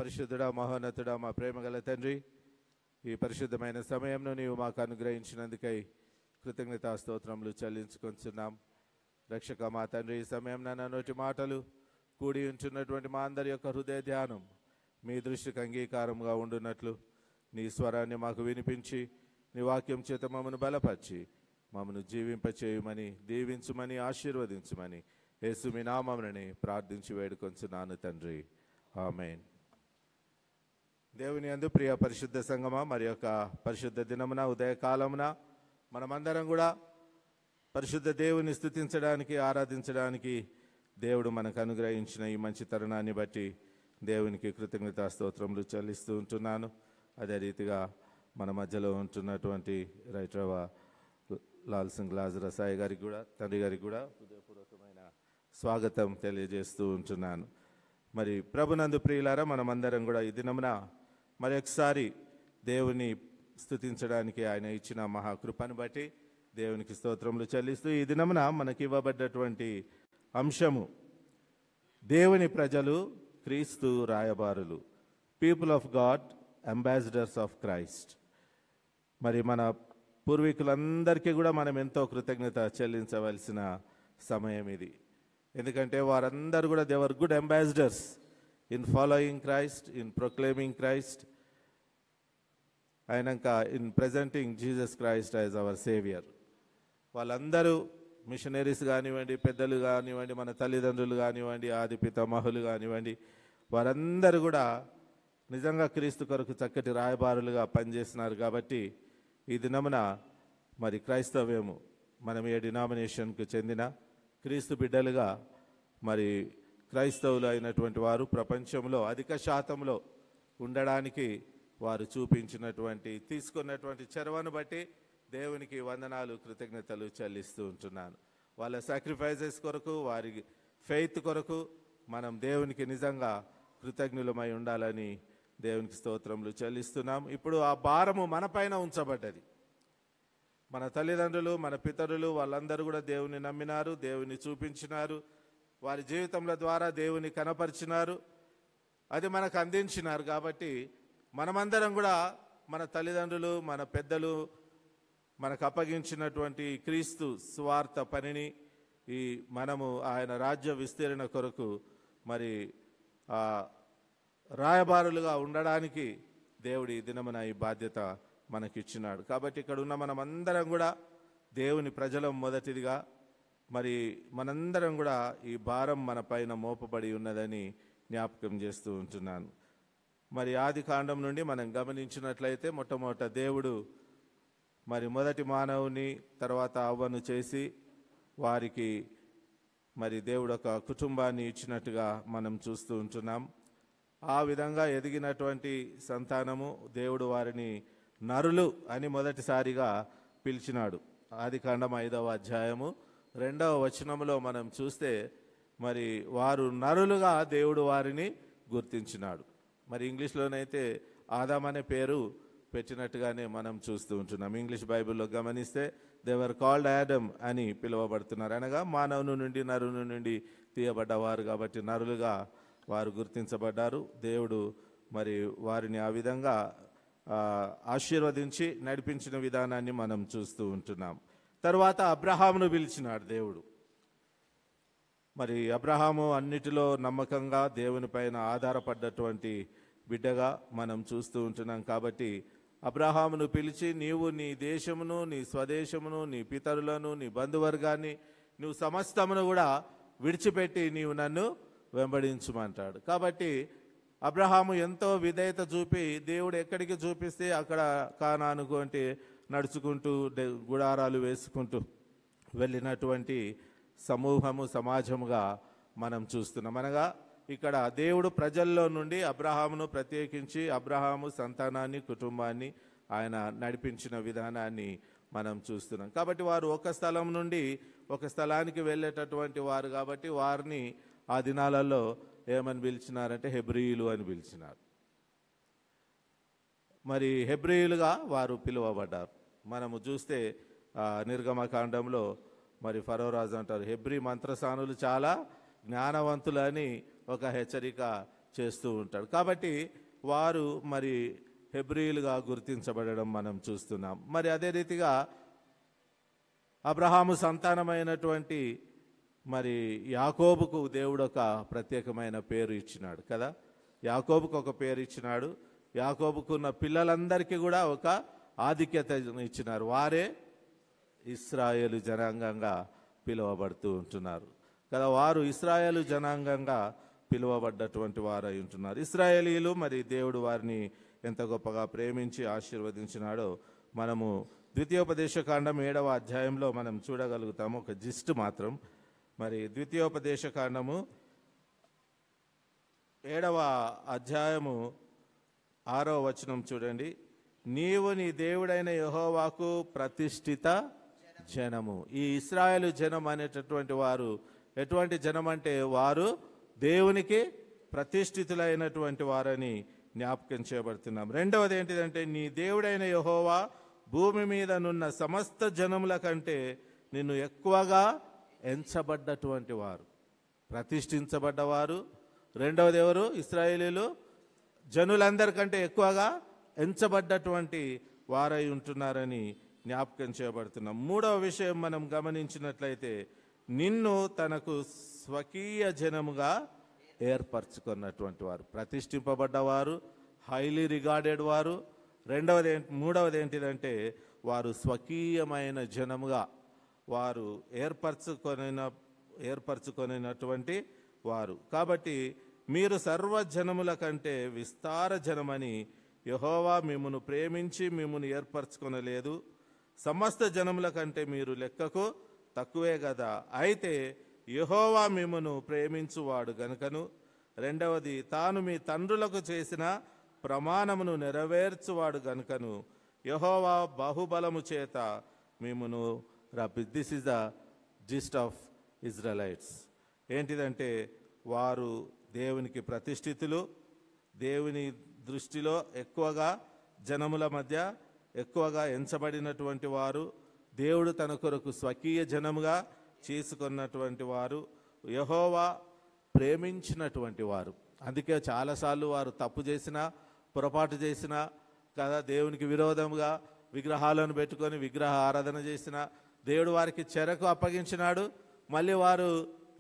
పరిశుద్ధుడా, మహోన్నతుడా, మా ప్రేమగల తండ్రి, ఈ పరిశుద్ధమైన సమయంలో నీవు మాకు అనుగ్రహించినందుకై కృతజ్ఞతా స్తోత్రములు చెల్లించుకొంచున్నాం. రక్షక మా తండ్రి, ఈ సమయం నా నోటి మాటలు కూడి ఉంటున్నటువంటి మా అందరి యొక్క హృదయ ధ్యానం మీ దృష్టికి అంగీకారంగా ఉండునట్లు నీ స్వరాన్ని మాకు వినిపించి నీ వాక్యం చేత మమ్మను బలపరిచి మమ్మను జీవింపచేయమని, దీవించుమని, ఆశీర్వదించుమని యేసు మీ నామమునని ప్రార్థించి వేడుకొంచున్నాను తండ్రి. ఆమేన్. దేవుని యందు ప్రియ పరిశుద్ధ సంగమా, మరి యొక్క పరిశుద్ధ దినమున ఉదయకాలమున మనమందరం కూడా పరిశుద్ధ దేవుని స్తుతించడానికి, ఆరాధించడానికి దేవుడు మనకు అనుగ్రహించిన ఈ మంచి తరుణాన్ని బట్టి దేవునికి కృతజ్ఞతా స్తోత్రములు చెల్లిస్తూ ఉంటున్నాను. అదే రీతిగా మన మధ్యలో ఉంటున్నటువంటి రైటర్ లాల్ సింగ్ లాజరసాయి గారికి కూడా, తండ్రి గారికి కూడా హృదయపూర్వకమైన స్వాగతం తెలియజేస్తూ ఉంటున్నాను. మరి ప్రభునందు ప్రియులారా, మనమందరం కూడా ఈ దినమున మరి ఒకసారి దేవుని స్తుతించడానికి ఆయన ఇచ్చిన మహాకృపను బట్టి దేవునికి స్తోత్రములు చెల్లిస్తూ ఈ దినమున మనకి ఇవ్వబడ్డటువంటి అంశము దేవుని ప్రజలు క్రీస్తు రాయబారులు, people of God, ambassadors of Christ. మరి మన పూర్వీకులందరికీ కూడా మనం ఎంతో కృతజ్ఞత చెల్లించవలసిన సమయం ఇది. ఎందుకంటే వారందరూ కూడా they were good ambassadors in following Christ, in proclaiming Christ, అయినాక in presenting Jesus Christ as our saviour. వాళ్ళందరూ మిషనరీస్ కానివ్వండి, పెద్దలు కానివ్వండి, మన తల్లిదండ్రులు కానివ్వండి, ఆది పితామహులు కానివ్వండి, వారందరూ కూడా నిజంగా క్రీస్తు కొరకు చక్కటి రాయబారులుగా పనిచేస్తున్నారు. కాబట్టి ఈ దినమున మరి క్రైస్తవ్యము, మనం ఏ డినామినేషన్కు చెందిన క్రీస్తు బిడ్డలుగా మరి క్రైస్తవులు అయినటువంటి వారు ప్రపంచంలో అధిక శాతంలో ఉండడానికి వారు చూపించినటువంటి, తీసుకున్నటువంటి చొరవను బట్టి దేవునికి వందనాలు, కృతజ్ఞతలు చెల్లిస్తూ ఉంటున్నాను. వాళ్ళ సాక్రిఫైజెస్ కొరకు, వారి ఫెయిత్ కొరకు మనం దేవునికి నిజంగా కృతజ్ఞులమై ఉండాలని దేవునికి స్తోత్రములు చెల్లిస్తున్నాం. ఇప్పుడు ఆ భారము మన పైన ఉంచబడ్డది. మన తల్లిదండ్రులు, మన పితరులు వాళ్ళందరూ కూడా దేవుని నమ్మినారు, దేవుని చూపించినారు, వారి జీవితముల ద్వారా దేవుని కనపరిచినారు, అది మనకు అందించినారు. కాబట్టి మనమందరం కూడా మన తల్లిదండ్రులు, మన పెద్దలు మనకు అప్పగించినటువంటి క్రీస్తు సువార్త పనిని, ఈ మనము ఆయన రాజ్య విస్తరణ కొరకు మరి రాయబారులుగా ఉండడానికి దేవుడి దినమున ఈ బాధ్యత మనకిచ్చినాడు. కాబట్టి ఇక్కడ ఉన్న మనమందరం కూడా దేవుని ప్రజలం మొదటిదిగా, మరి మనందరం కూడా ఈ భారం మన పైన మోపబడి ఉన్నదని జ్ఞాపకం చేస్తూ ఉంటున్నాను. మరి ఆది కాండం నుండి మనం గమనించినట్లయితే మొట్టమొదట దేవుడు మరి మొదటి మానవుని, తర్వాత అవ్వను చేసి వారికి మరి దేవుడు ఒక కుటుంబాన్ని ఇచ్చినట్టుగా మనం చూస్తూ ఉంటున్నాం. ఆ విధంగా ఎదిగినటువంటి సంతానము దేవుడు వారిని నరులు అని మొదటిసారిగా పిలిచినాడు. ఆది కాండం 5వ అధ్యాయము 2వ వచనంలో మనం చూస్తే మరి వారు నరులుగా దేవుడు వారిని గుర్తించినాడు. మరి ఇంగ్లీష్లోనైతే ఆదాం అనే పేరు పెట్టినట్టుగానే మనం చూస్తూ ఉంటున్నాం. ఇంగ్లీష్ బైబిల్లో గమనిస్తే దే వర్ కాల్డ్ ఆడమ్ అని పిలువబడుతున్నారు. అనగా మానవుని నుండి, నరుని నుండి తీయబడ్డవారు కాబట్టి నరులుగా వారు గుర్తించబడ్డారు. దేవుడు మరి వారిని ఆ విధంగా ఆశీర్వదించి నడిపించిన విధానాన్ని మనం చూస్తూ ఉంటున్నాం. తర్వాత అబ్రహామును పిలిచినాడు దేవుడు. మరి అబ్రహాము అన్నిటిలో నమ్మకంగా దేవుని పైన ఆధారపడ్డటువంటి బిడ్డగా మనం చూస్తూ ఉంటున్నాం. కాబట్టి అబ్రహామును పిలిచి, నీవు నీ దేశమును, నీ స్వదేశమును, నీ పితరులను, నీ బంధువర్గాన్ని, నువ్వు సమస్తమును కూడా విడిచిపెట్టి నీవు నన్ను వెంబడించుమంటాడు. కాబట్టి అబ్రహాము ఎంతో విధేయత చూపి దేవుడు ఎక్కడికి చూపిస్తే అక్కడ కానానుకు అంటే నడుచుకుంటూ గుడారాలు వేసుకుంటూ వెళ్ళినటువంటి సమూహము, సమాజముగా మనం చూస్తున్నాం. అనగా ఇక్కడ దేవుడు ప్రజల్లో నుండి అబ్రహామును ప్రత్యేకించి అబ్రహాము సంతానాన్ని, కుటుంబాన్ని ఆయన నడిపించిన విధానాన్ని మనం చూస్తున్నాం. కాబట్టి వారు ఒక స్థలం నుండి ఒక స్థలానికి వెళ్ళేటటువంటి వారు కాబట్టి వారిని ఆ దినాలలో ఏమని పిలిచినారంటే హెబ్రీయులు అని పిలిచినారు. మరి హెబ్రీయులుగా వారు పిలువబడ్డారు. మనము చూస్తే నిర్గమకాండంలో మరి ఫరో రాజు అంటారు, హెబ్రీ మంత్రసానులు చాలా జ్ఞానవంతులని ఒక హెచ్చరిక చేస్తూ ఉంటాడు. కాబట్టి వారు మరి హెబ్రీయులుగా గుర్తించబడడం మనం చూస్తున్నాం. మరి అదే రీతిగా అబ్రహాము సంతానమైనటువంటి మరి యాకోబుకు దేవుడు ఒక ప్రత్యేకమైన పేరు ఇచ్చినాడు కదా. యాకోబుకు ఒక పేరు ఇచ్చినాడు. యాకోబుకున్న పిల్లలందరికీ కూడా ఒక ఆధిక్యత ఇచ్చినారు. వారే ఇశ్రాయేలు జనాంగంగా పిలువబడుతూ ఉంటున్నారు కదా. వారు ఇశ్రాయేలు జనాంగంగా పిలువబడ్డటువంటి వారై ఉంటున్నారు. ఇశ్రాయేలీలు మరి దేవుడు వారిని ఎంత గొప్పగా ప్రేమించి ఆశీర్వదించినాడో మనము ద్వితీయోపదేశకాండం 7వ అధ్యాయంలో మనం చూడగలుగుతాము. ఒక జిస్ట్ మాత్రం. మరి ద్వితీయోపదేశకాండము 7వ అధ్యాయము 6వ వచనం చూడండి. నీవు నీ దేవుడైన యెహోవాకు ప్రతిష్ఠిత జనము. ఈ ఇశ్రాయేలు జనం అనేటటువంటి వారు ఎటువంటి జనం అంటే వారు దేవునికి ప్రతిష్ఠితులైనటువంటి వారని జ్ఞాపకం చేయబడుతున్నాం. రెండవది ఏంటిదంటే నీ దేవుడైన యెహోవా భూమి మీద నున్న సమస్త జనముల కంటే నిన్ను ఎక్కువగా ఎంచబడ్డటువంటి వారు, ప్రతిష్ఠించబడ్డవారు. రెండవది ఎవరు? ఇశ్రాయేలీలు జనులందరికంటే ఎక్కువగా ఎంచబడ్డటువంటి వారై ఉంటున్నారని జ్ఞాపకం చేయబడుతున్నాం. మూడవ విషయం మనం గమనించినట్లయితే నిన్ను తనకు స్వకీయ జనముగా ఏర్పరచుకున్నటువంటి వారు, ప్రతిష్ఠింపబడ్డవారు, హైలీ రిగార్డెడ్ వారు. మూడవది ఏంటిదంటే వారు స్వకీయమైన జనముగా వారు ఏర్పరచుకొనినటువంటి వారు. కాబట్టి మీరు సర్వజనముల కంటే విస్తార జనమని యెహోవా మిమ్మును ప్రేమించి మిమ్మును ఏర్పరచుకొనలేదు. సమస్త జనముల కంటే మీరు లెక్కకు తక్కువే కదా. అయితే యెహోవా మిమ్మును ప్రేమించువాడు గనుకను, రెండవది తాను మీ తండ్రులకు చేసిన ప్రమాణమును నెరవేర్చువాడు గనుకను యెహోవా బహుబలము చేత మిమ్మును this is the gist of Israelites. ఏంటిదంటే వారు దేవునికి ప్రతిష్ఠితులు, దేవుని దృష్టిలో ఎక్కువగా జనముల మధ్య ఎక్కువగా ఎంచబడినటువంటి వారు, దేవుడు తన కొరకు స్వకీయ జనముగా చేసుకున్నటువంటి వారు, యెహోవా ప్రేమించినటువంటి వారు. అందుకే చాలాసార్లు వారు తప్పు చేసినా పొరపాటు చేసినా కదా, దేవునికి విరోధముగా విగ్రహాలను పెట్టుకొని విగ్రహ ఆరాధన చేసిన దేవుడు వారికి చెరకు అప్పగించినాడు. మళ్ళీ వారు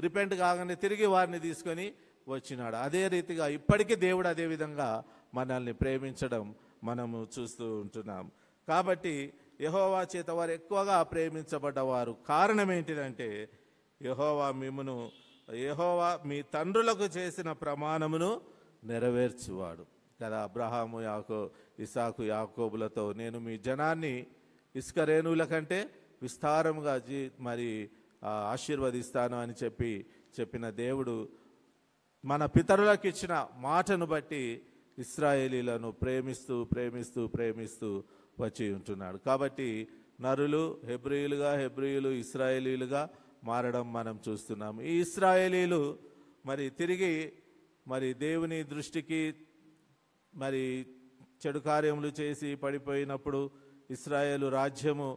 రిపెంట్ కాగానే తిరిగి వారిని తీసుకొని వచ్చినాడు. అదే రీతిగా ఇప్పటికీ దేవుడు అదే విధంగా మనల్ని ప్రేమించడం మనము చూస్తూ ఉంటున్నాం. కాబట్టి యెహోవా చేత వారు ఎక్కువగా ప్రేమించబడ్డవారు. కారణం ఏంటిదంటే యెహోవా మీ తండ్రులకు చేసిన ప్రమాణమును నెరవేర్చువాడు కదా. అబ్రహాము ఇసాకు యాకోబులతో నేను మీ జనాన్ని ఇసుక రేణువుల కంటే విస్తారముగా ఆశీర్వదిస్తాను అని చెప్పిన దేవుడు మన పితరులకు ఇచ్చిన మాటను బట్టి ఇశ్రాయేలీలను ప్రేమిస్తూ వచ్చి ఉంటున్నాడు. కాబట్టి నరులు హెబ్రీయులు ఇశ్రాయేలీలుగా మారడం మనం చూస్తున్నాం. ఈ ఇశ్రాయేలీలు తిరిగి దేవుని దృష్టికి చెడు కార్యములు చేసి పడిపోయినప్పుడు, ఇశ్రాయేలు రాజ్యము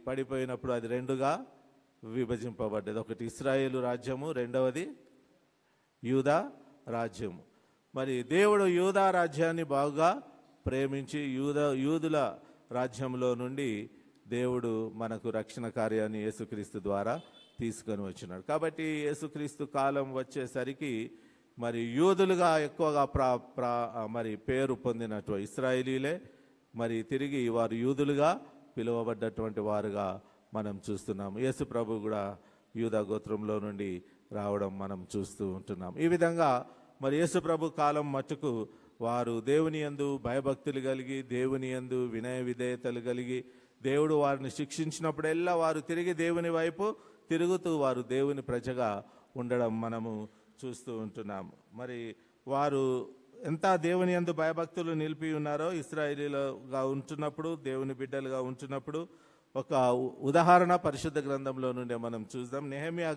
పడిపోయినప్పుడు అది రెండుగా విభజింపబడ్డది. ఒకటి ఇశ్రాయేలు రాజ్యము, రెండవది యూదా రాజ్యము. దేవుడు యూదా రాజ్యాన్ని బాగా ప్రేమించి యూదుల రాజ్యంలో నుండి దేవుడు మనకు రక్షణ కార్యాన్ని యేసుక్రీస్తు ద్వారా తీసుకొని వచ్చినాడు. కాబట్టి యేసుక్రీస్తు కాలం వచ్చేసరికి యూదులుగా ఎక్కువగా పేరు పొందినటువంటి ఇశ్రాయేలీలే తిరిగి వారు యూదులుగా పిలువబడ్డటువంటి వారుగా మనం చూస్తున్నాం. యేసు ప్రభు కూడా యూదా గోత్రంలో నుండి రావడం మనం చూస్తూ ఉంటున్నాం. ఈ విధంగా యేసు ప్రభు కాలం మట్టుకు వారు దేవుని యందు భయభక్తులు కలిగి, దేవుని యందు వినయ విధేయతలు కలిగి, దేవుడు వారిని శిక్షించినప్పుడెల్లా వారు తిరిగి దేవుని వైపు తిరుగుతూ వారు దేవుని ప్రజగా ఉండడం మనము చూస్తూ ఉంటున్నాం. వారు ఎంత దేవుని యందు భయభక్తులు నిలిపి ఉన్నారో ఇశ్రాయేలీలుగా ఉంటున్నప్పుడు, దేవుని బిడ్డలుగా ఉంటున్నప్పుడు ఒక ఉదాహరణ పరిశుద్ధ గ్రంథంలో నుండి మనం చూద్దాం. నెహెమ్యా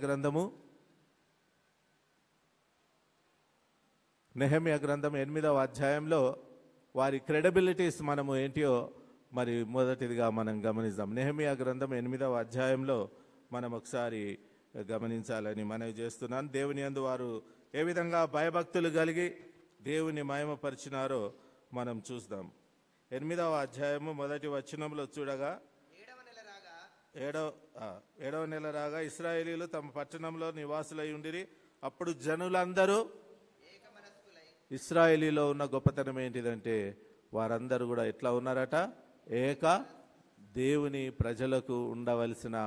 గ్రంథం 8వ అధ్యాయంలో వారి క్రెడిబిలిటీస్ మనము ఏంటియో మొదటిదిగా మనం గమనిద్దాం. నెహెమ్యా గ్రంథం 8వ అధ్యాయంలో మనం ఒకసారి గమనించాలని మనవి చేస్తున్నాను. దేవుని యందు వారు ఏ విధంగా భయభక్తులు కలిగి దేవుని మహిమపరిచినారో మనం చూద్దాం. 8వ అధ్యాయము 1వ వచనంలో చూడగా, 7వ నెల రాగా ఇశ్రాయేలీయులు తమ పట్టణంలో నివాసులై ఉండిరి. అప్పుడు జనులందరూ, ఇశ్రాయేలీలో ఉన్న గొప్పతనం ఏంటిదంటే వారందరూ కూడా ఎట్లా ఉన్నారట? ఏక దేవుని ప్రజలకు ఉండవలసిన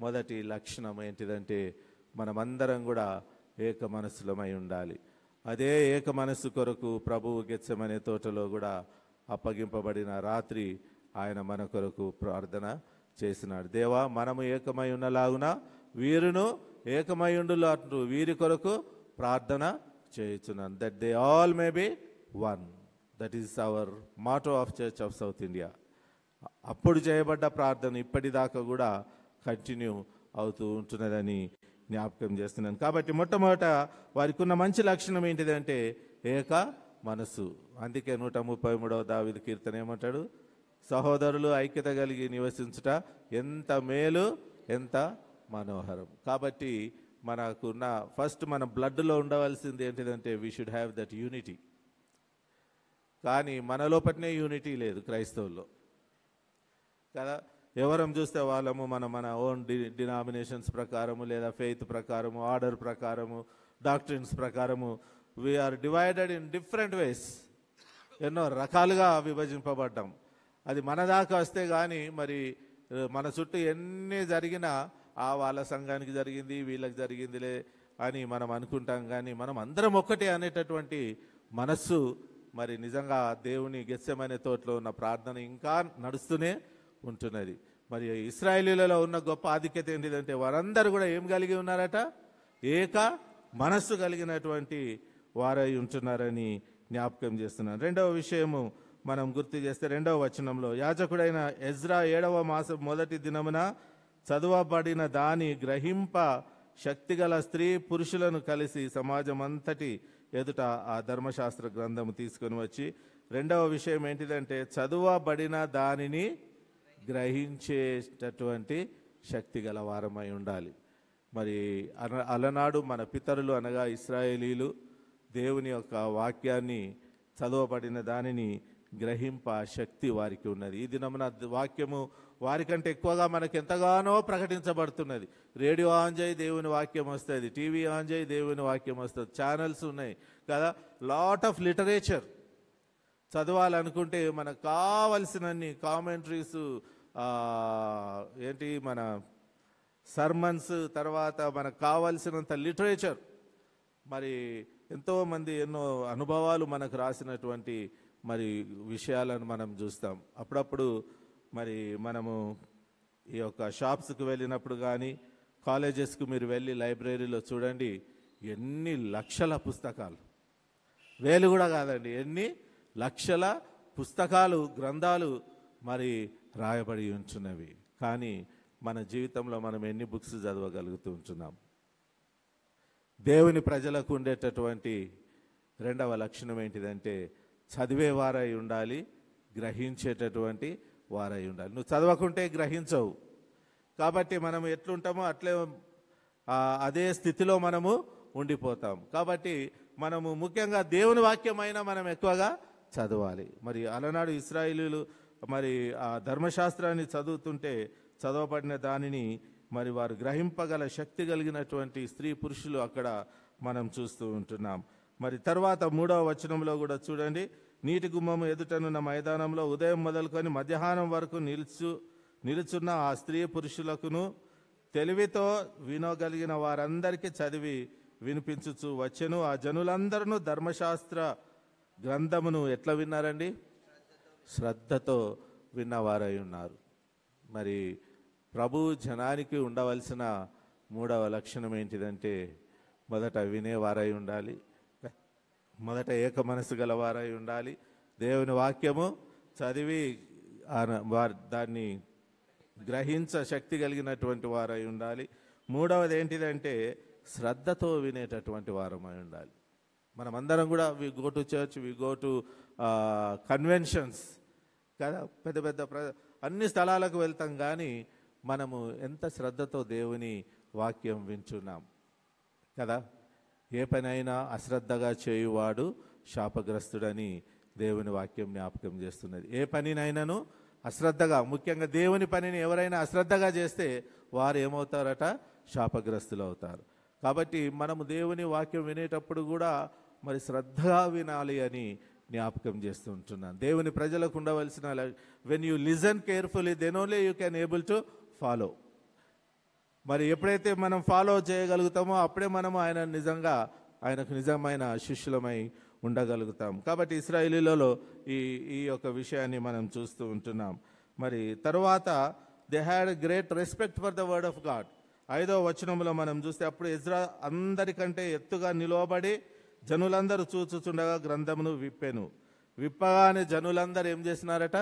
మొదటి లక్షణం ఏంటిదంటే మనమందరం కూడా ఏక మనస్సులమై ఉండాలి. అదే ఏక మనస్సు కొరకు ప్రభువు గెత్సెమనే తోటలో కూడా అప్పగింపబడిన రాత్రి ఆయన మన కొరకు ప్రార్థన చేసినాడు. దేవా, మనము ఏకమై ఉన్నలాగున వీరును ఏకమై ఉండులాటు వీరి కొరకు ప్రార్థన చేయుచున్నాను. That they all may be one. That is our motto of Church of South India. అప్పుడు చేయబడ్డ ప్రార్థన ఇప్పటిదాకా కూడా కంటిన్యూ అవుతూ ఉంటున్నదని జ్ఞాపకం చేస్తున్నాను. కాబట్టి మొట్టమొదట వారికి ఉన్న మంచి లక్షణం ఏంటిదంటే ఏక మనసు. అందుకే 133వ దావీదు కీర్తన ఏమంటాడు? సహోదరులు ఐక్యత కలిగి నివసించుట ఎంత మేలు, ఎంత మనోహరం. కాబట్టి మనకున్న ఫస్ట్ మన బ్లడ్లో ఉండవలసింది ఏంటిదంటే we should have that unity. కానీ మన లోపలనే యూనిటీ లేదు క్రైస్తవుల్లో కదా. ఎవరం చూస్తే వాళ్ళము మన ఓన్ డినామినేషన్స్ ప్రకారము, లేదా ఫెయిత్ ప్రకారము, ఆర్డర్ ప్రకారము, డాక్ట్రిన్స్ ప్రకారము we are divided in different ways. ఎన్నో రకాలుగా విభజింపబడ్డాం. అది మన దాకా వస్తే కానీ మరి మన చుట్టూ ఎన్ని జరిగినా వాళ్ళ సంఘానికి జరిగింది, వీళ్ళకి జరిగిందిలే అని మనం అనుకుంటాం. కానీ మనం అందరం ఒక్కటే అనేటటువంటి మనస్సు మరి నిజంగా దేవుని గెత్సెమనే తోటలో ఉన్న ప్రార్థన ఇంకా నడుస్తూనే ఉంటున్నది. మరి ఇశ్రాయేలీలలో ఉన్న గొప్ప ఆధిక్యత ఏంటిదంటే వారందరూ కూడా ఏం కలిగి ఉన్నారట? ఏక మనస్సు కలిగినటువంటి వారై ఉంటున్నారని జ్ఞాపకం చేస్తున్నాను. రెండవ విషయము మనం గుర్తు చేస్తే 2వ వచనంలో, యాజకుడైన ఎజ్రా 7వ మాసం మొదటి దినమున చదువబడిన దాని గ్రహింప శక్తిగల స్త్రీ పురుషులను కలిసి సమాజం అంతటి ఎదుట ఆ ధర్మశాస్త్ర గ్రంథము తీసుకొని వచ్చి, రెండవ విషయం ఏంటిదంటే చదువబడిన దానిని గ్రహించేటటువంటి శక్తి గల వారమై ఉండాలి. మరి అలనాడు మన పితరులు అనగా ఇశ్రాయేలీలు దేవుని యొక్క వాక్యాన్ని చదవబడిన దానిని గ్రహింప శక్తి వారికి ఉన్నది. ఈ దినమున వాక్యము వారికంటే ఎక్కువగా మనకు ఎంతగానో ప్రకటించబడుతున్నది. రేడియో ఆన్ చేయి దేవుని వాక్యం వస్తుంది, టీవీ ఆన్ చేయి దేవుని వాక్యం వస్తుంది, ఛానల్స్ ఉన్నాయి కదా. లాట్ ఆఫ్ లిటరేచర్ చదవాలనుకుంటే మనకు కావలసినన్ని కామెంటరీస్, ఏంటి మన సర్మన్స్, తర్వాత మనకు కావలసినంత లిటరేచర్, మరి ఎంతోమంది ఎన్నో అనుభవాలు మనకు రాసినటువంటి మరి విషయాలను మనం చూస్తాం. అప్పుడప్పుడు మరి మనము ఈ యొక్క షాప్స్కి వెళ్ళినప్పుడు కానీ కాలేజెస్కి మీరు వెళ్ళి లైబ్రరీలో చూడండి, ఎన్ని లక్షల పుస్తకాలు, వేలు కూడా కాదండి, ఎన్ని లక్షల పుస్తకాలు, గ్రంథాలు మరి రాయబడి ఉంటున్నవి. కానీ మన జీవితంలో మనం ఎన్ని బుక్స్ చదవగలుగుతూ ఉంటున్నాం? దేవుని ప్రజలకు ఉండేటటువంటి రెండవ లక్షణం ఏంటిదంటే చదివేవారై ఉండాలి, గ్రహించేటటువంటి వారై ఉండాలి. నువ్వు చదవకుంటే గ్రహించవు. కాబట్టి మనం ఎట్లుంటామో అట్లే అదే స్థితిలో మనము ఉండిపోతాం. కాబట్టి మనము ముఖ్యంగా దేవుని వాక్యమైనా మనం ఎక్కువగా చదవాలి. మరి అలనాడు ఇశ్రాయేలీయులు మరి ఆ ధర్మశాస్త్రాన్ని చదువుతుంటే చదవబడిన దానిని మరి వారు గ్రహింపగల శక్తి కలిగినటువంటి స్త్రీ పురుషులు అక్కడ మనం చూస్తూ ఉంటున్నాం. మరి తర్వాత 3వ వచనంలో కూడా చూడండి, నీటి గుమ్మము ఎదుటనున్న మైదానంలో ఉదయం మొదలుకొని మధ్యాహ్నం వరకు నిలుచున్న ఆ స్త్రీ పురుషులకును తెలివితో వినగలిగిన వారందరికీ చదివి వినిపించుచు వచ్చెను. ఆ జనులందరూ ధర్మశాస్త్ర గ్రంథమును ఎట్లా విన్నారండి? శ్రద్ధతో విన్నవారై ఉన్నారు. మరి ప్రభు జనానికి ఉండవలసిన 3వ లక్షణం ఏంటిదంటే మొదట వినేవారై ఉండాలి, మొదట ఏక మనసు గలవారై ఉండాలి, దేవుని వాక్యము చదివి దాన్ని గ్రహించ శక్తి కలిగినటువంటి వారై ఉండాలి. 3వది ఏంటిదంటే శ్రద్ధతో వినేటటువంటి వారమై ఉండాలి. మనమందరం కూడా we go to church, we go to conventions కదా, పెద్ద పెద్ద అన్ని స్థలాలకు వెళ్తాం. కానీ మనము ఎంత శ్రద్ధతో దేవుని వాక్యం వింటున్నాం కదా. ఏ పనైనా అశ్రద్ధగా చేయువాడు శాపగ్రస్తుడని దేవుని వాక్యం జ్ఞాపకం చేస్తున్నది. ఏ పనినైనాను అశ్రద్ధగా, ముఖ్యంగా దేవుని పనిని ఎవరైనా అశ్రద్ధగా చేస్తే వారు ఏమవుతారట? శాపగ్రస్తులు అవుతారు. కాబట్టి మనము దేవుని వాక్యం వినేటప్పుడు కూడా మరి శ్రద్ధగా వినాలి అని జ్ఞాపకం చేస్తుంటున్నాను. దేవుని ప్రజలకు ఉండవలసిన, when you listen carefully then only you can able to follow. మరి ఎప్పుడైతే మనం ఫాలో చేయగలుగుతామో అప్పుడే మనము ఆయనకు నిజమైన శిష్యులమై ఉండగలుగుతాం. కాబట్టి ఇశ్రాయేలీలలో ఈ యొక్క విషయాన్ని మనం చూస్తూ ఉంటున్నాం. మరి తర్వాత they had great respect for the word of God. 5వ వచనంలో మనం చూస్తే, అప్పుడు ఎజ్రా అందరికంటే ఎత్తుగా నిలవబడి జనులందరూ చూచుచుండగా గ్రంథమును విప్పెను. విప్పగానే జనులందరూ ఏం చేసినారట?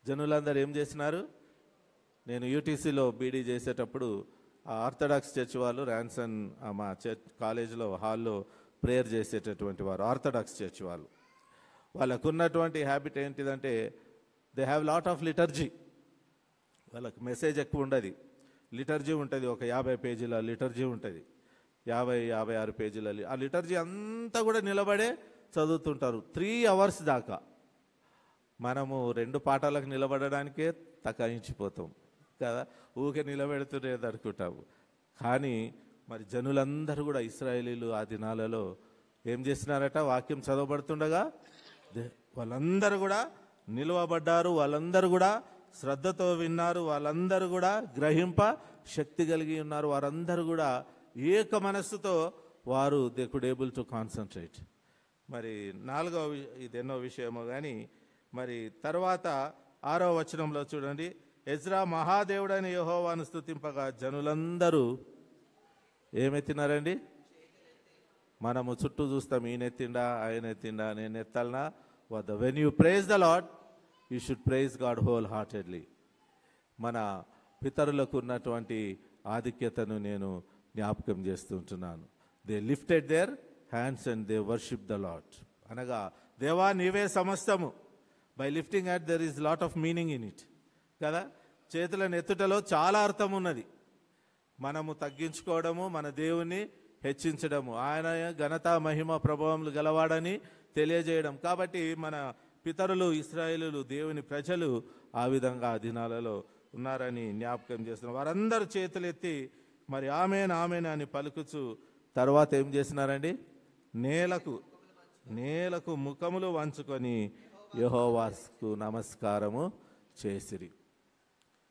జనులందరూ ఏం చేసినారు? నేను యూటీసీలో బీడీ చేసేటప్పుడు ఆర్థడాక్స్ చర్చ్ వాళ్ళు ర్యాన్సన్ మా చర్చ్ కాలేజీలో హాల్లో ప్రేయర్ చేసేటటువంటి వారు ఆర్థడాక్స్ చర్చ్ వాళ్ళు. వాళ్ళకు ఉన్నటువంటి హ్యాబిట్ ఏంటిదంటే, they have lot of liturgy. వాళ్ళకి మెసేజ్ ఎక్కువ ఉండదు, లిటర్జీ ఉంటుంది. ఒక 50 పేజీల లిటర్జీ ఉంటుంది, 50-56 పేజీల. ఆ లిటర్జీ అంతా కూడా నిలబడే చదువుతుంటారు 3 hours దాకా. మనము 2 పాఠాలకు నిలబడడానికే తకాయించిపోతాం కదా, ఊకే నిలబెడుతున్నది అనుకుంటాము. కానీ మరి జనులందరూ కూడా, ఇశ్రాయేలీలు ఆ దినాలలో ఏం చేసినారట? వాక్యం చదవబడుతుండగా వాళ్ళందరూ కూడా నిలవబడ్డారు, వాళ్ళందరూ కూడా శ్రద్ధతో విన్నారు, వాళ్ళందరూ కూడా గ్రహింప శక్తి కలిగి ఉన్నారు. వారందరూ కూడా ఏక మనస్సుతో వారు they could able to concentrate. మరి 4వ ఇది ఎన్నో విషయమో కానీ, మరి తర్వాత 6వ వచనంలో చూడండి, ఎజ్రా మహాదేవుడైన యెహోవాను స్తుతింపగా జనులందరూ ఏమెత్తినారండి? మనము చుట్టూ చూస్తాం, ఈయనెత్తిండా, ఆయన ఎత్తిండా, నేను ఎత్తాలనా వద్ద. When you praise the Lord you should praise God wholeheartedly. మన పితరులకు ఉన్నటువంటి ఆధిక్యతను నేను జ్ఞాపకం చేస్తుంటున్నాను. They lifted their hands and they worship the Lord. అనగా దేవా నీవే సమస్తము. By lifting at there is lot of meaning in it కదా. చేతులను ఎత్తుటలో చాలా అర్థం ఉన్నది. మనము తగ్గించుకోవడము, మన దేవుని హెచ్చించడము, ఆయన ఘనత మహిమ ప్రభావములు గలవాడని తెలియజేయడం. కాబట్టి మన పితరులు ఇశ్రాయేలులు, దేవుని ప్రజలు ఆ విధంగా ఆ దినాలలో ఉన్నారని జ్ఞాపకం చేస్తున్నారు. వారందరూ చేతులెత్తి మరి ఆమెన్ ఆమెన్ అని పలుకుచు తర్వాత ఏం చేసినారండి? నేలకు ముఖములు వంచుకొని యెహోవాకు నమస్కారము చేసిరి.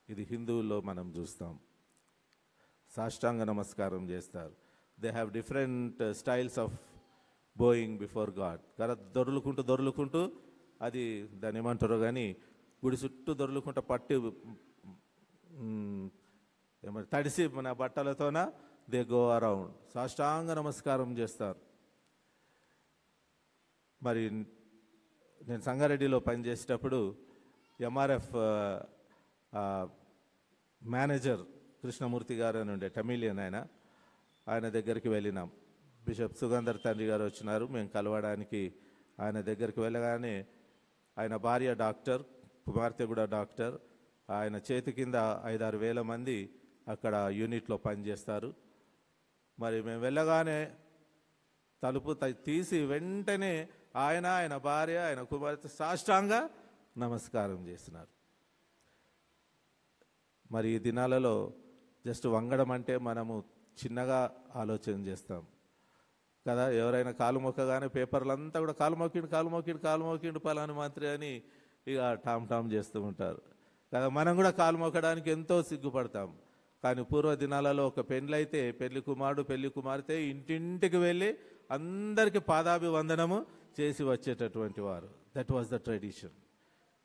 ఇది హిందువుల్లో మనం చూస్తాం, సాష్టాంగ నమస్కారం చేస్తారు. They have different styles of Boeing before God. కదా, దొర్లుకుంటూ అది దాన్ని ఏమంటారో కానీ, గుడి చుట్టూ దొర్లుకుంటూ పట్టి ఏమంటారు, తడిసి మన బట్టలతోన దే గో అరౌండ్, సాష్టాంగ నమస్కారం చేస్తారు. మరి నేను సంగారెడ్డిలో పనిచేసేటప్పుడు ఎంఆర్ఎఫ్ మేనేజర్ కృష్ణమూర్తి గారు అని ఉండే, టమిలియన్ ఆయన దగ్గరికి వెళ్ళినాం. బిషప్ సుగంధర్ తండ్రి గారు వచ్చినారు, మేము కలవడానికి ఆయన దగ్గరికి వెళ్ళగానే ఆయన భార్య డాక్టర్, కుమార్తె కూడా డాక్టర్. ఆయన చేతి కింద 5-6 వేల మంది అక్కడ యూనిట్లో పనిచేస్తారు. మరి మేము వెళ్ళగానే తలుపు తీసి వెంటనే ఆయన భార్య, ఆయన కుమార్తె సాష్టాంగ నమస్కారం చేసినారు. మరి ఈ దినాలలో జస్ట్ వంగడం అంటే మనము చిన్నగా ఆలోచన చేస్తాం కదా. ఎవరైనా కాలు మొక్కగానే పేపర్లంతా కూడా కాలు మొక్కిండు పలాని మంత్రి అని ఇక టామ్ చేస్తూ ఉంటారు కదా. మనం కూడా కాలు మొక్కడానికి ఎంతో సిగ్గుపడతాం. కానీ పూర్వ దినాలలో ఒక పెళ్ళైతే పెళ్లి కుమారుడు పెళ్లి కుమార్తె ఇంటింటికి వెళ్ళి అందరికీ పాదాభివందనము చేసి వచ్చేటటువంటి వారు. That was the tradition.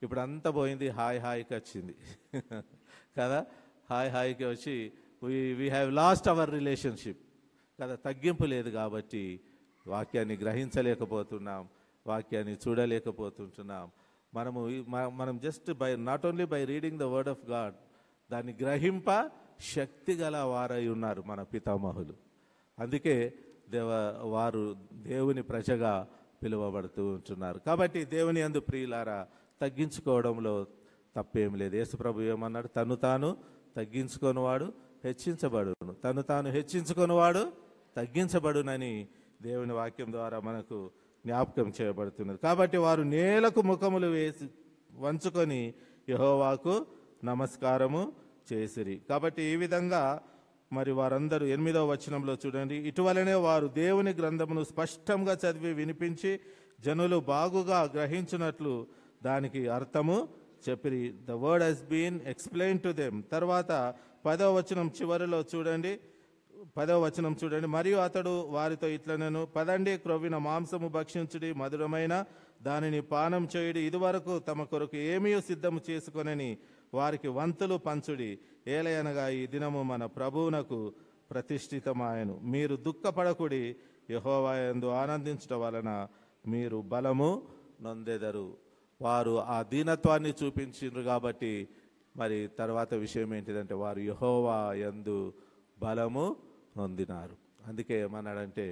ఇప్పుడు అంతా పోయింది, హాయికి వచ్చింది కదా. హాయికి వచ్చి we have lost our relationship కదా. తగ్గింపు లేదు కాబట్టి వాక్యాన్ని గ్రహించలేకపోతున్నాం, వాక్యాన్ని చూడలేకపోతుంటున్నాం. మనం just not only by reading the word of God, దాన్ని గ్రహింప శక్తి గల వారై ఉన్నారు మన పితామహులు. అందుకే వారు దేవుని ప్రజగా పిలువబడుతూ ఉంటున్నారు. కాబట్టి దేవుని యందు ప్రియులారా, తగ్గించుకోవడంలో తప్పేం లేదు. యేసుప్రభు ఏమన్నాడు? తను తాను తగ్గించుకొనివాడు హెచ్చించబడును, తను తాను హెచ్చించుకొనివాడు తగ్గించబడునని దేవుని వాక్యం ద్వారా మనకు జ్ఞాపకం చేయబడుతున్నది. కాబట్టి వారు నేలకు ముఖములు వేసి వంచుకొని యెహోవాకు నమస్కారము చేసిరి. కాబట్టి ఈ విధంగా మరి వారందరూ 8వ వచనంలో చూడండి, ఇటువలనే వారు దేవుని గ్రంథమును స్పష్టంగా చదివి వినిపించి జనులు బాగుగా గ్రహించినట్లు దానికి అర్థము చెప్పిరి. The word has been explain to them. తర్వాత 10వ వచనం చివరిలో చూడండి, 10వ వచనం చూడండి, మరియు అతడు వారితో ఇట్లనెను, పదండి, క్రొవ్విన మాంసము భక్షించుడి, మధురమైన దానిని పానం చేయుడి, ఇదివరకు తమ కొరకు ఏమీ సిద్ధము చేసుకొనని వారికి వంతులు పంచుడి, ఏలయనగా ఈ దినము మన ప్రభువునకు ప్రతిష్ఠితమాయను. మీరు దుఃఖపడకుడి, యెహోవా యందు ఆనందించడం వలన మీరు బలము నొందెదరు. వారు ఆ దీనత్వాన్ని చూపించారు కాబట్టి మరి తర్వాత విషయం ఏంటిదంటే వారు యెహోవా యందు బలము నొందినారు. అందుకే ఏమన్నాడంటే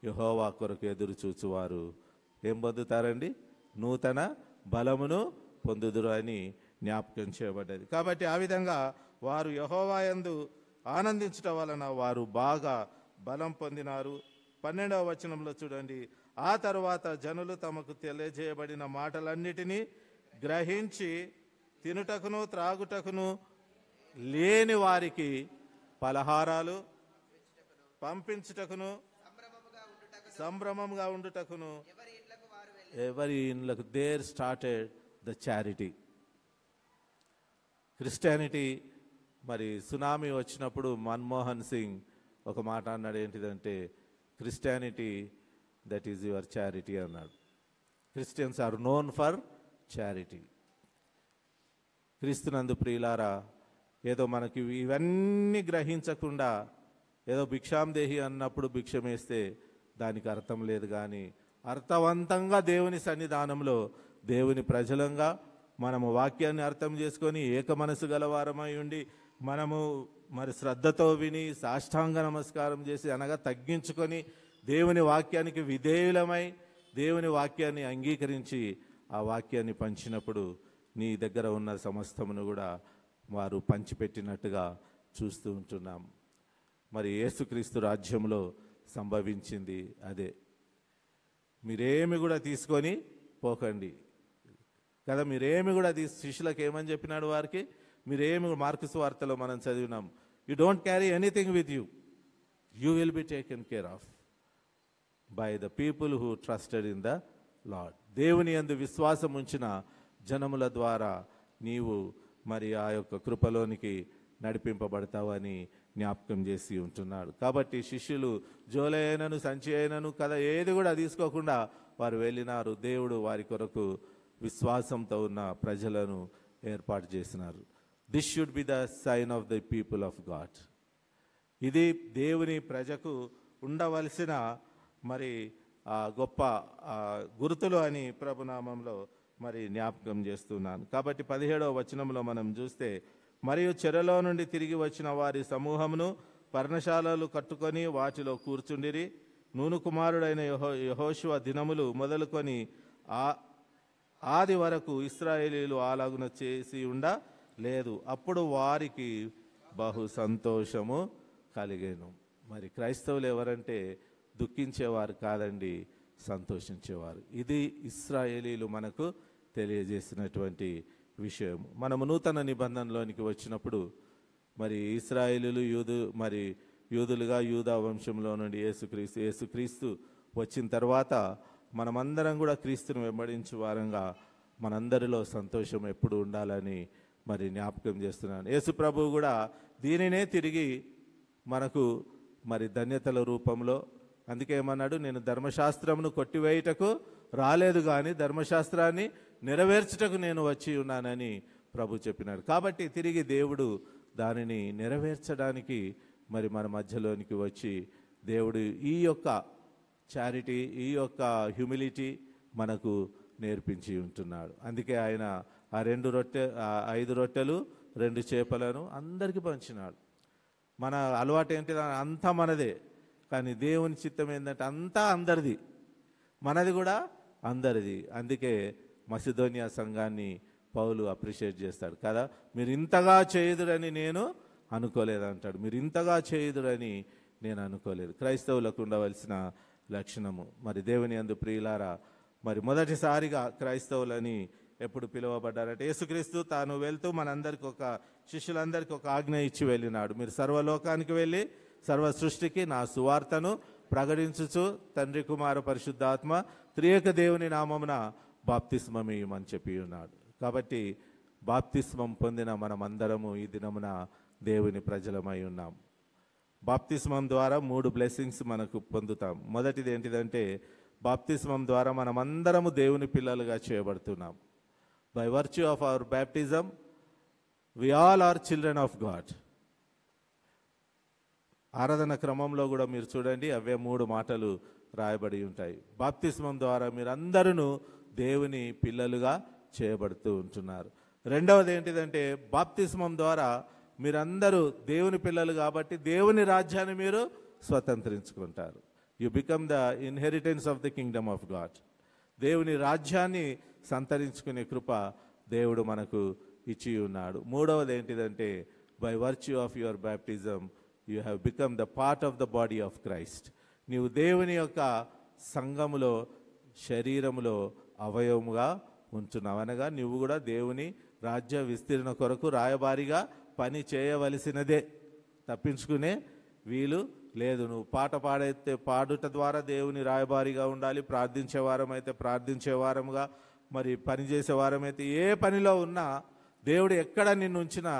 యెహోవా కొరకు ఎదురు చూచువారు ఏం పొందుతారండి? నూతన బలమును పొందుదురు అని జ్ఞాపకం చేయబడ్డది. కాబట్టి ఆ విధంగా వారు యెహోవా యందు ఆనందించడం వలన వారు బాగా బలం పొందినారు. 12వ వచనంలో చూడండి, ఆ తరువాత జనులు తమకు తెలియజేయబడిన మాటలన్నిటినీ గ్రహించి తినుటకును త్రాగుటకును లేని వారికి పలహారాలు పంపించుటకును సంభ్రమంగా ఉండుటకును ఎవరి ఇండ్లకు there started the charity. Christianity మరి సునామీ వచ్చినప్పుడు మన్మోహన్ సింగ్ ఒక మాట అన్నాడు, ఏంటిదంటే Christianity that is your charity అన్నాడు. Christians are known for charity. క్రీస్తునందు ప్రియులారా, ఏదో మనకి ఇవన్నీ గ్రహించకుండా ఏదో భిక్షాందేహి అన్నప్పుడు భిక్షం వేస్తే దానికి అర్థం లేదు. కానీ అర్థవంతంగా దేవుని సన్నిధానంలో దేవుని ప్రజలంగా మనము వాక్యాన్ని అర్థం చేసుకొని ఏక మనసు గలవారమై ఉండి మనము మరి శ్రద్ధతో విని సాష్టాంగ నమస్కారం చేసి అనగా తగ్గించుకొని దేవుని వాక్యానికి విధేయులమై దేవుని వాక్యాన్ని అంగీకరించి ఆ వాక్యాన్ని పంచినప్పుడు నీ దగ్గర ఉన్న సమస్తమును కూడా వారు పంచిపెట్టినట్టుగా చూస్తూ ఉంటున్నాం. మరి యేసుక్రీస్తు రాజ్యంలో సంభవించింది అదే. మీరేమి కూడా తీసుకొని పోకండి కదా, మీరేమి కూడా శిష్యులకు ఏమని చెప్పినాడు వారికి? మీరేమి, మార్కు సువార్తలో మనం చదివినాం, you don't carry anything with you, you will be taken care of by the people who trusted in the Lord. దేవుని యందు విశ్వాసం ఉంచిన జనముల ద్వారా నీవు మరి ఆ యొక్క కృపలోనికి నడిపింపబడతావని జ్ఞాపకం చేసి ఉంటున్నాడు. కాబట్టి శిష్యులు జోలే అయినను సంచి అయినను కదా ఏది కూడా తీసుకోకుండా వారు వెళ్ళినారు. దేవుడు వారి కొరకు విశ్వాసంతో ఉన్న ప్రజలను ఏర్పాటు చేసినారు. This should be the sign of the people of God. ఇది దేవుని ప్రజకు ఉండవలసిన మరి గొప్ప గుర్తులు అని ప్రభునామంలో మరి జ్ఞాపకం చేస్తున్నాను. కాబట్టి 17వ వచనంలో మనం చూస్తే, మరియు చెరలో నుండి తిరిగి వచ్చిన వారి సమూహమును పర్ణశాలలు కట్టుకొని వాటిలో కూర్చుండిరి. నూను కుమారుడైన యెహోషువ దినములు మొదలుకొని ఆది వరకు ఇశ్రాయేలీలు అలాగున చేసి లేదు. అప్పుడు వారికి బహు సంతోషము కలిగేను. మరి క్రైస్తవులు ఎవరంటే దుఃఖించేవారు కాదండి, సంతోషించేవారు. ఇది ఇశ్రాయేలీలు మనకు తెలియజేసినటువంటి విషయం. మనము నూతన నిబంధనలోనికి వచ్చినప్పుడు మరి ఇశ్రాయేలీలు యూదులుగా యూదా వంశంలో నుండి యేసుక్రీస్తు వచ్చిన తర్వాత మనమందరం కూడా క్రీస్తును వెంబడించే వారంగా మనందరిలో సంతోషం ఎప్పుడు ఉండాలని మరి జ్ఞాపకం చేస్తున్నాను. యేసు ప్రభువు కూడా దీనినే తిరిగి మనకు మరి ధన్యతల రూపంలో, అందుకే ఏమన్నాడు, నేను ధర్మశాస్త్రమును కొట్టివేయుటకు రాలేదు కానీ ధర్మశాస్త్రాన్ని నెరవేర్చుటకు నేను వచ్చి ఉన్నానని ప్రభు చెప్పినాడు. కాబట్టి తిరిగి దేవుడు దానిని నెరవేర్చడానికి మరి మన మధ్యలోనికి వచ్చి దేవుడు ఈ యొక్క చారిటీ, ఈ యొక్క హ్యూమిలిటీ మనకు నేర్పించి ఉంటున్నాడు. అందుకే ఆయన ఆ 5 రొట్టెలు 2 చేపలను అందరికీ పంచినాడు. మన అలవాటు ఏంటి? అంతా మనదే, కానీ దేవుని చిత్తం ఏంటంటే అంతా అందరిది, మనది కూడా అందరిది. అందుకే మసిదోనియా సంఘాన్ని పౌలు అప్రిషియేట్ చేస్తాడు కదా, మీరు ఇంతగా చేయుదురని నేను అనుకోలేదంటాడు. మీరు ఇంతగా చేయుదురని నేను అనుకోలేదు. క్రైస్తవులకు ఉండవలసిన లక్షణము. మరి దేవుని యందు ప్రియులారా, మరి మొదటిసారిగా క్రైస్తవులని ఎప్పుడు పిలువబడ్డారంటే యేసుక్రీస్తు తాను వెళ్తూ మనందరికి శిష్యులందరికీ ఒక ఆజ్ఞ ఇచ్చి వెళ్ళినాడు. మీరు సర్వలోకానికి వెళ్ళి సర్వ సృష్టికి నా సువార్తను ప్రకటించుచు తండ్రి కుమార పరిశుద్ధాత్మ త్రియేక దేవుని నామమున బాప్తిస్మం ఇయ్యమని చెప్పి ఉన్నాడు. కాబట్టి బాప్తిస్మం పొందిన మనమందరము ఈ దినమున దేవుని ప్రజలమై ఉన్నాం. బాప్తిస్మం ద్వారా 3 బ్లెస్సింగ్స్ మనకు పొందుతాం. మొదటిది ఏంటిదంటే బాప్తిస్మం ద్వారా మనమందరము దేవుని పిల్లలుగా చేయబడుతున్నాం. By virtue of our baptism we all are children of God. ఆరాధన క్రమంలో కూడా మీరు చూడండి, అవే 3 మాటలు రాయబడి ఉంటాయి. బాప్తిస్మం ద్వారా మీరందరూ దేవుని పిల్లలుగా చేయబడుతూ ఉంటున్నారు. రెండవది ఏంటిదంటే బాప్తిస్మం ద్వారా మీరందరూ దేవుని పిల్లలు కాబట్టి దేవుని రాజ్యాన్ని మీరు స్వతంత్రించుకుంటారు. You become the inheritance of the kingdom of God. దేవుని రాజ్యాన్ని సంతరించుకునే కృప దేవుడు మనకు ఇచ్చి ఉన్నాడు. మూడవది ఏంటిదంటే by virtue of your baptism you have become the part of the body of Christ. నీవు దేవుని యొక్క సంఘములో శరీరములో అవయవముగా ఉంటున్నావు. అనగా నువ్వు కూడా దేవుని రాజ్య విస్తీర్ణ కొరకు రాయబారిగా పని చేయవలసినదే, తప్పించుకునే వీలు లేదు. నువ్వు పాట పాడైతే పాడుట ద్వారా దేవుని రాయబారిగా ఉండాలి, ప్రార్థించే వారం అయితే ప్రార్థించే వారముగా, మరి పనిచేసే వారమైతే ఏ పనిలో ఉన్నా దేవుడు ఎక్కడ నిన్ను ఉంచినా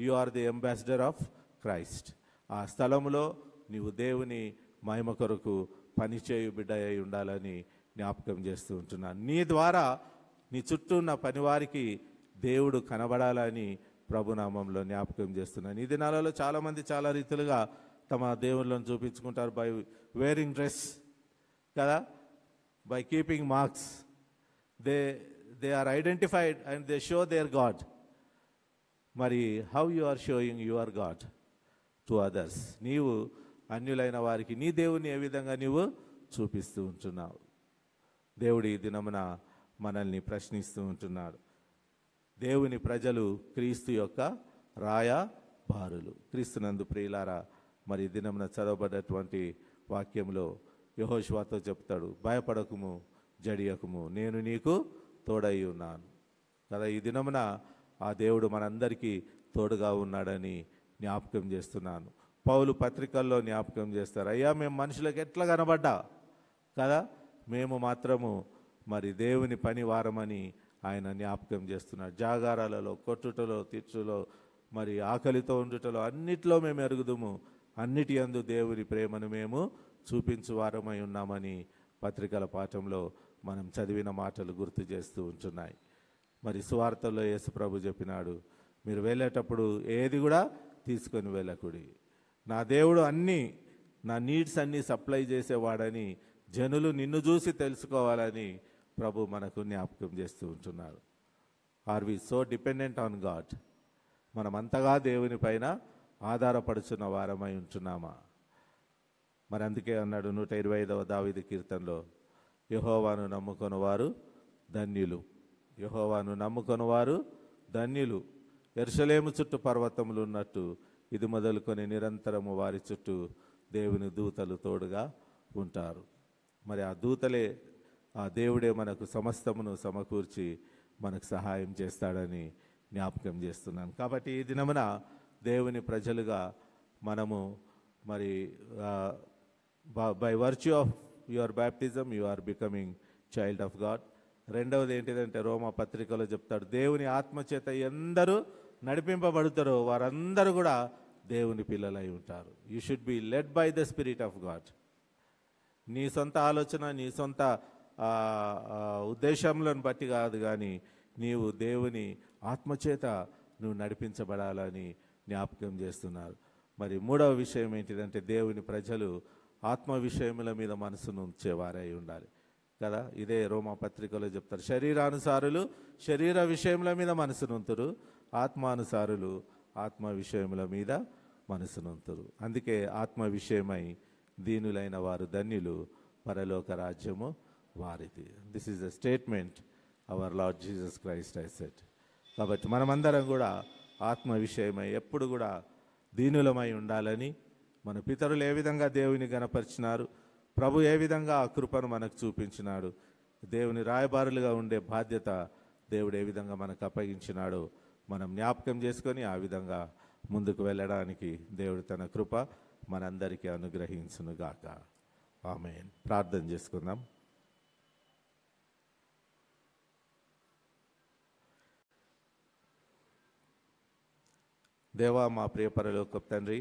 you are the ambassador of Christ. ఆ స్థలంలో నీవు దేవుని మహిమ కొరకు పనిచేయు బిడ్డ అయి ఉండాలని జ్ఞాపకం చేస్తూ ఉంటున్నాను. నీ ద్వారా నీ చుట్టూ ఉన్న పనివారికి దేవుడు కనబడాలని ప్రభునామంలో జ్ఞాపకం చేస్తున్నాను. ఈ దినాలలో చాలామంది చాలా రీతిలుగా తమ దేవుళ్ళను చూపించుకుంటారు. బై వేరింగ్ డ్రెస్ కదా, by keeping marks, they are identified and they show their God. మరి how you are showing your God to others? నీవు అన్యులైన వారికి నీ దేవుని ఏ విధంగా నీవు చూపిస్తూ ఉంటున్నావు? దేవుడు ఈ దినమున మనల్ని ప్రశ్నిస్తూ ఉంటున్నాడు. దేవుని ప్రజలు క్రీస్తు యొక్క రాయబారులు. క్రీస్తునందు ప్రియులారా, మరి దినమున చదవబడ్డటువంటి వాక్యంలో యెహోషువతో చెప్తాడు, భయపడకుము జడియకుము, నేను నీకు తోడై ఉన్నాను కదా. ఈ దినమున ఆ దేవుడు మనందరికీ తోడుగా ఉన్నాడని జ్ఞాపకం చేస్తున్నాను. పౌలు పత్రికల్లో జ్ఞాపకం చేస్తారు, అయ్యా మేము మనుషులకు ఎట్లా కనబడ్డా కదా, మేము మాత్రము మరి దేవుని పని వారమని ఆయన జ్ఞాపకం చేస్తున్నాడు. జాగారాలలో, కొట్టుటలో, తిట్టులో, మరి ఆకలితో ఉండుటలో అన్నిట్లో మేము ఎరుగుదుము, అన్నిటి యందు దేవుని ప్రేమను మేము చూపించు వారమై ఉన్నామని పత్రికల పాఠంలో మనం చదివిన మాటలు గుర్తు చేస్తూ ఉంటున్నాయి. మరి సువార్తలో యేసు ప్రభు చెప్పినాడు, మీరు వెళ్ళేటప్పుడు ఏది కూడా తీసుకొని వెళ్ళకుడి, నా దేవుడు నా నీడ్స్ అన్నీ సప్లై చేసేవాడని జనులు నిన్ను చూసి తెలుసుకోవాలని ప్రభు మనకు జ్ఞాపకం చేస్తూ ఉంటున్నాడు. Are we so dependent on God? మనం అంతగా దేవుని పైన ఆధారపడుచున్న వారమై ఉంటున్నామా? మరి అందుకే అన్నాడు 125వ దావీదు కీర్తనలో, యెహోవాను నమ్ముకొని వారు ధన్యులు, యెహోవాను నమ్ముకొని వారు ధన్యులు. యెరూషలేము చుట్టూ పర్వతములు ఉన్నట్టు ఇది మొదలుకొని నిరంతరము వారి చుట్టూ దేవుని దూతలు తోడుగా ఉంటారు. మరి ఆ దూతలే, ఆ దేవుడే మనకు సమస్తమును సమకూర్చి మనకు సహాయం చేస్తాడని జ్ఞాపకం చేస్తున్నాను. కాబట్టి ఈ దినమున దేవుని ప్రజలుగా మనము మరి by virtue of your baptism you are becoming child of God. రెండవది ఏంటిదంటే రోమా పత్రికలో చెప్తాడు, దేవుని ఆత్మచేత ఎందరూ నడిపింపబడతారో వారందరూ కూడా దేవుని పిల్లలై ఉంటారు. You should be led by the spirit of God. నీ సొంత ఆలోచన, నీ సొంత ఉద్దేశంలను బట్టి కాదు, కానీ నీవు దేవుని ఆత్మచేత నువ్వు నడిపించబడాలని జ్ఞాపకం చేస్తున్నారు. మరి మూడవ విషయం ఏంటిదంటే దేవుని ప్రజలు ఆత్మ విషయముల మీద మనసును ఉంచేవారై ఉండాలి కదా. ఇదే రోమా పత్రికలో చెప్తారు, శరీరానుసారులు శరీర విషయముల మీద మనసునుంతురు, ఆత్మానుసారులు ఆత్మ విషయముల మీద మనసునుంతురు. అందుకే ఆత్మ విషయమై దీనులైన వారు ధన్యులు, పరలోక రాజ్యము వారిది. This is the statement our Lord Jesus Christ has said. కాబట్టి మనమందరం కూడా ఆత్మ విషయమై ఎప్పుడు కూడా దీనులమై ఉండాలని మన పితరులు ఏ విధంగా దేవుని గణపరిచినారు, ప్రభు ఏ విధంగా ఆ కృపను మనకు చూపించినాడు, దేవుని రాయబారులుగా ఉండే బాధ్యత దేవుడు ఏ విధంగా మనకు అప్పగించినాడో మనం జ్ఞాపకం చేసుకొని ఆ విధంగా ముందుకు వెళ్ళడానికి దేవుడు తన కృప మనందరికీ అనుగ్రహించునుగాక. ఆమేన్. ప్రార్థన చేసుకుందాం. దేవా, మా ప్రియ పరలోకపు తండ్రి,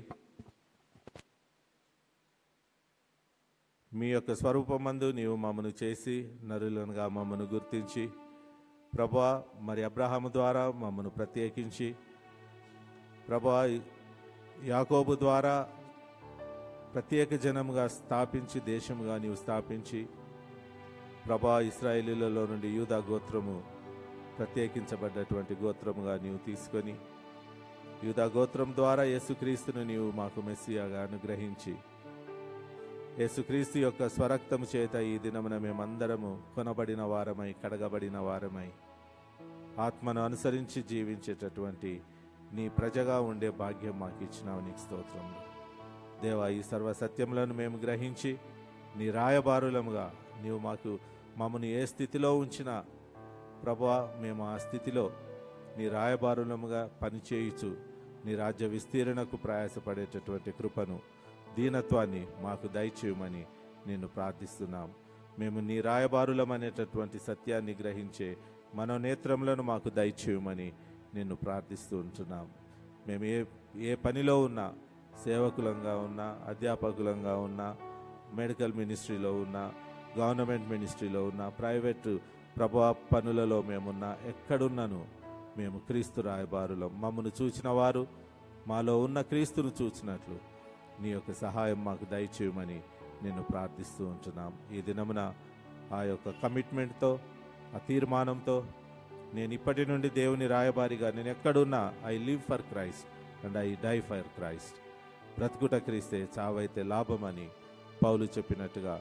మీ యొక్క స్వరూపమందు నీవు మమ్మను చేసి నరులనుగా మమ్మను గుర్తించి ప్రభువా, మరి అబ్రహాము ద్వారా మమ్మను ప్రత్యేకించి ప్రభువా, యాకోబు ద్వారా ప్రత్యేక జనముగా స్థాపించి దేశముగా నీవు స్థాపించి ప్రభువా, ఇశ్రాయేలీలలో నుండి యూదా గోత్రము ప్రత్యేకించబడ్డటువంటి గోత్రముగా నీవు తీసుకొని యూదా గోత్రం ద్వారా యేసుక్రీస్తును నీవు మాకు మెస్సియాగా అనుగ్రహించి యేసుక్రీస్తు యొక్క స్వరక్తము చేత ఈ దినమున మేమందరము కొనబడిన వారమై కడగబడిన వారమై ఆత్మను అనుసరించి జీవించేటటువంటి నీ ప్రజగా ఉండే భాగ్యం మాకు ఇచ్చినావు. నీకు స్తోత్రములు దేవా. ఈ సర్వసత్యములను మేము గ్రహించి నీ రాయబారులముగా నీవు మమ్మను ఏ స్థితిలో ఉంచినా ప్రభువా, మేము ఆ స్థితిలో నీ రాయబారులముగా పనిచేయుచు నీ రాజ్య విస్తీరణకు ప్రయాసపడేటటువంటి కృపను, దీనత్వాన్ని మాకు దయచేయమని నిన్ను ప్రార్థిస్తున్నాం. మేము నీ రాయబారులమనేటటువంటి సత్యాన్ని గ్రహించే మనోనేత్రములను మాకు దయచేయమని నిన్ను ప్రార్థిస్తూ ఉంటున్నాం. మేము ఏ పనిలో ఉన్నా, సేవకులంగా ఉన్నా, అధ్యాపకులంగా ఉన్నా, మెడికల్ మినిస్ట్రీలో ఉన్నా, గవర్నమెంట్ మినిస్ట్రీలో ఉన్నా, ప్రైవేటు ప్రభువా పనులలో మేమున్నా, ఎక్కడున్నాను మేము క్రీస్తు రాయబారులం. మమ్మను చూచిన వారు మాలో ఉన్న క్రీస్తును చూచినట్లు నీ యొక్క సహాయం మాకు దయచేయమని నేను ప్రార్థిస్తూ ఉంటున్నాం. ఈ దినమున ఆ యొక్క కమిట్మెంట్తో, ఆ తీర్మానంతో నేను ఇప్పటి నుండి దేవుని రాయబారిగా నేను ఎక్కడున్నా I live for Christ and I die for Christ. బ్రతుకుట క్రీస్తే, చావైతే లాభమని పౌలు చెప్పినట్టుగా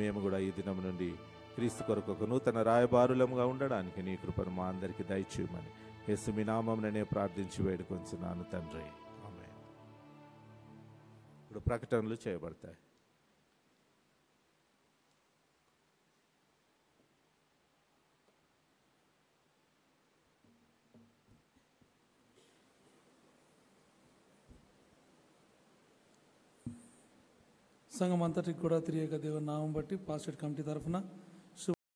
మేము కూడా ఈ దినం నుండి క్రీస్తు కొరకు ఒక నూతన రాయబారులముగా ఉండడానికి నీ కృపను మా అందరికీ దయచేయమని యేసు మీ నామముననే ప్రార్థించి వేడుకొంచున్నాను తండ్రి. ఆమేన్. ఇప్పుడు ప్రకటనలు చేయబడతాయి. సంఘం అంతటికి కూడా త్రియేక దేవుని నామం బట్టి పాస్టర్ కమిటీ తరఫున